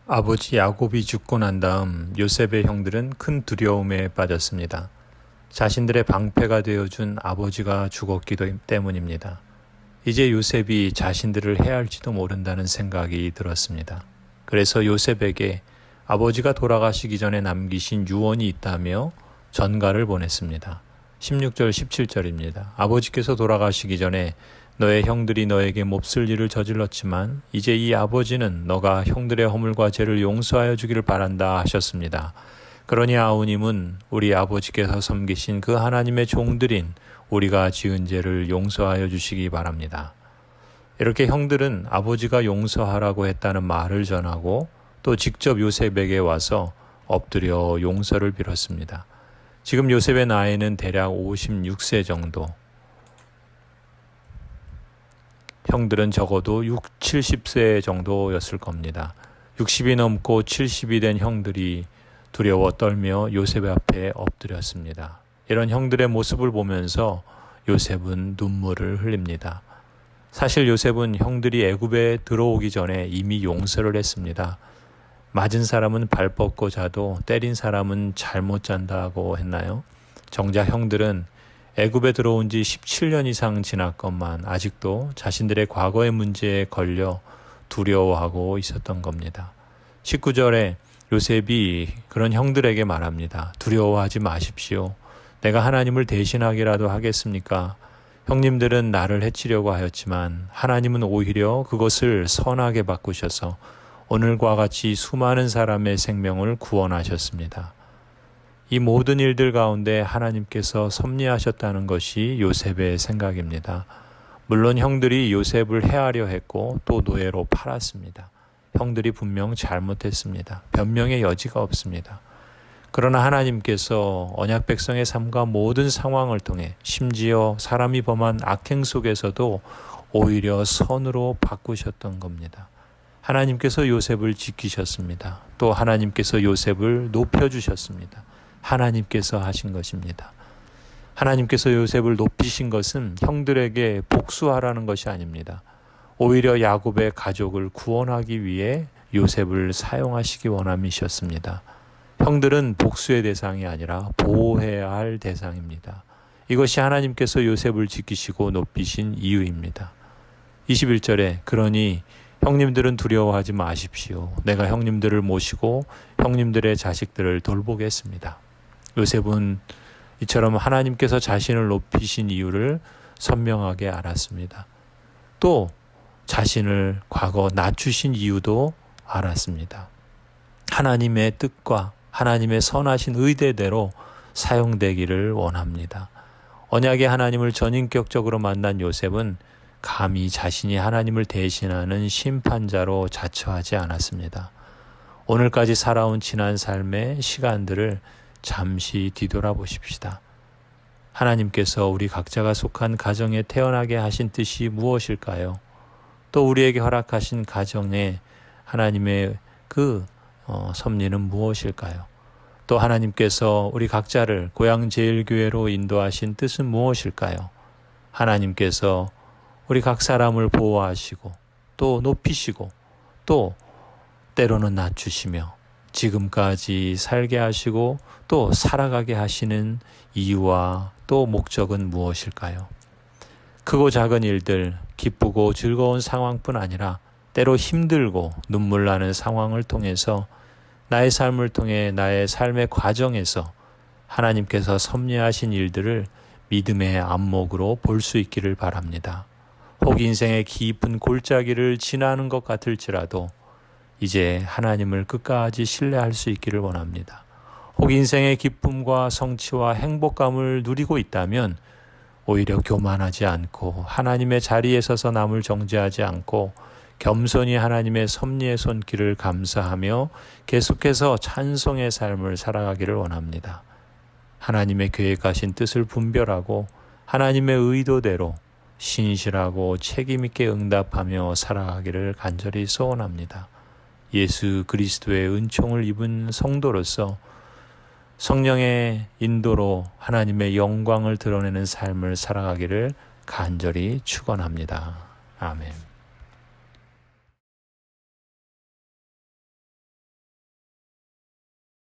아버지 야곱이 죽고 난 다음 요셉의 형들은 큰 두려움에 빠졌습니다. 자신들의 방패가 되어준 아버지가 죽었기 때문입니다. 이제 요셉이 자신들을 해할지도 모른다는 생각이 들었습니다. 그래서 요셉에게 아버지가 돌아가시기 전에 남기신 유언이 있다며 전가를 보냈습니다. 16절 17절입니다. 아버지께서 돌아가시기 전에 너의 형들이 너에게 몹쓸 일을 저질렀지만 이제 이 아버지는 너가 형들의 허물과 죄를 용서하여 주기를 바란다 하셨습니다. 그러니 아우님은 우리 아버지께서 섬기신 그 하나님의 종들인 우리가 지은 죄를 용서하여 주시기 바랍니다. 이렇게 형들은 아버지가 용서하라고 했다는 말을 전하고 또 직접 요셉에게 와서 엎드려 용서를 빌었습니다. 지금 요셉의 나이는 대략 56세 정도. 형들은 적어도 70세 정도였을 겁니다. 60이 넘고 70이 된 형들이 두려워 떨며 요셉 앞에 엎드렸습니다. 이런 형들의 모습을 보면서 요셉은 눈물을 흘립니다. 사실 요셉은 형들이 애굽에 들어오기 전에 이미 용서를 했습니다. 맞은 사람은 발 뻗고 자도 때린 사람은 잘못 잔다고 했나요? 정작 형들은 애굽에 들어온 지 17년 이상 지났건만 아직도 자신들의 과거의 문제에 걸려 두려워하고 있었던 겁니다. 19절에 요셉이 그런 형들에게 말합니다. 두려워하지 마십시오. 내가 하나님을 대신하기라도 하겠습니까? 형님들은 나를 해치려고 하였지만 하나님은 오히려 그것을 선하게 바꾸셔서 오늘과 같이 수많은 사람의 생명을 구원하셨습니다. 이 모든 일들 가운데 하나님께서 섭리하셨다는 것이 요셉의 생각입니다. 물론 형들이 요셉을 해하려 했고 또 노예로 팔았습니다. 형들이 분명 잘못했습니다. 변명의 여지가 없습니다. 그러나 하나님께서 언약 백성의 삶과 모든 상황을 통해 심지어 사람이 범한 악행 속에서도 오히려 선으로 바꾸셨던 겁니다. 하나님께서 요셉을 지키셨습니다. 또 하나님께서 요셉을 높여주셨습니다. 하나님께서 하신 것입니다. 하나님께서 요셉을 높이신 것은 형들에게 복수하라는 것이 아닙니다. 오히려 야곱의 가족을 구원하기 위해 요셉을 사용하시기 원함이셨습니다. 형들은 복수의 대상이 아니라 보호해야 할 대상입니다. 이것이 하나님께서 요셉을 지키시고 높이신 이유입니다. 21절에 그러니 형님들은 두려워하지 마십시오. 내가 형님들을 모시고 형님들의 자식들을 돌보겠습니다. 요셉은 이처럼 하나님께서 자신을 높이신 이유를 선명하게 알았습니다. 또 자신을 과거 낮추신 이유도 알았습니다. 하나님의 뜻과 하나님의 선하신 의대대로 사용되기를 원합니다. 언약의 하나님을 전인격적으로 만난 요셉은 감히 자신이 하나님을 대신하는 심판자로 자처하지 않았습니다. 오늘까지 살아온 지난 삶의 시간들을 잠시 뒤돌아보십시다. 하나님께서 우리 각자가 속한 가정에 태어나게 하신 뜻이 무엇일까요? 또 우리에게 허락하신 가정에 하나님의 그 섭리는 무엇일까요? 또 하나님께서 우리 각자를 고향제일교회로 인도하신 뜻은 무엇일까요? 하나님께서 우리 각 사람을 보호하시고 또 높이시고 또 때로는 낮추시며 지금까지 살게 하시고 또 살아가게 하시는 이유와 또 목적은 무엇일까요? 크고 작은 일들, 기쁘고 즐거운 상황뿐 아니라 때로 힘들고 눈물 나는 상황을 통해서 나의 삶을 통해 나의 삶의 과정에서 하나님께서 섭리하신 일들을 믿음의 안목으로 볼 수 있기를 바랍니다. 혹 인생의 깊은 골짜기를 지나는 것 같을지라도 이제 하나님을 끝까지 신뢰할 수 있기를 원합니다. 혹 인생의 기쁨과 성취와 행복감을 누리고 있다면 오히려 교만하지 않고 하나님의 자리에 서서 남을 정죄하지 않고 겸손히 하나님의 섭리의 손길을 감사하며 계속해서 찬송의 삶을 살아가기를 원합니다. 하나님의 계획하신 뜻을 분별하고 하나님의 의도대로 신실하고 책임있게 응답하며 살아가기를 간절히 소원합니다. 예수 그리스도의 은총을 입은 성도로서 성령의 인도로 하나님의 영광을 드러내는 삶을 살아가기를 간절히 축원합니다. 아멘.